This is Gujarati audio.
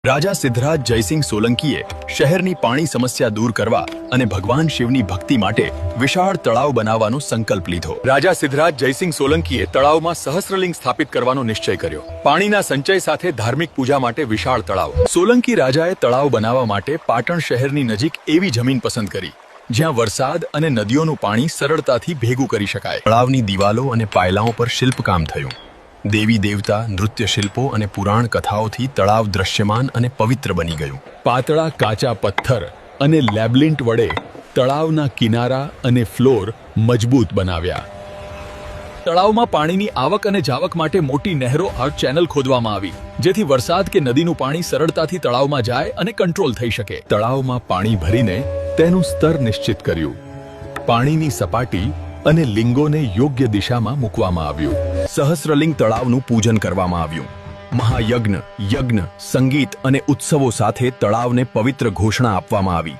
રાજા સિદ્ધરાજ જયસિંહ સોલંકીએ શહેરની પાણી સમસ્યા દૂર કરવા અને ભગવાન શિવની ભક્તિ માટે વિશાળ તળાવ બનાવવાનો સંકલ્પ લીધો। રાજા સિદ્ધરાજ જયસિંહ સોલંકીએ તળાવમાં સહસ્ત્રલિંગ સ્થાપિત કરવાનો નિશ્ચય કર્યો। પાણીના સંચય સાથે ધાર્મિક પૂજા માટે વિશાળ તળાવ। સોલંકી રાજાએ તળાવ બનાવવા માટે પાટણ શહેરની નજીક એવી જમીન પસંદ કરી જ્યાં વરસાદ અને નદીઓનું પાણી સરળતાથી ભેગું કરી શકાય। તળાવની દિવાલો અને પાયલાઓ પર શિલ્પકામ થયું। દેવી દેવતા, નૃત્ય શિલ્પો અને પુરાણ કથાઓથી તળાવ દ્રશ્યમાન અને પવિત્ર બની ગયું। પાતળા કાચા પથ્થર અને લેબ્લિન્ટ વડે તળાવના કિનારા અને ફ્લોર મજબૂત બનાવ્યા। તળાવમાં પાણીની આવક અને જાવક માટે મોટી નહેરો આર્ટ ચેનલ ખોદવામાં આવી જેથી વરસાદ કે નદીનું પાણી સરળતાથી તળાવમાં જાય અને કંટ્રોલ થઈ શકે। તળાવમાં પાણી ભરીને તેનું સ્તર નિશ્ચિત કર્યું। પાણીની સપાટી અને લિંગોને યોગ્ય દિશામાં મૂકવામાં આવ્યું। સહસ્રલિંગ તળાવનું પૂજન કરવામાં આવ્યું। મહાયજ્ઞ, યજ્ઞ, સંગીત અને ઉત્સવો સાથે તળાવને પવિત્ર ઘોષણા આપવામાં આવી।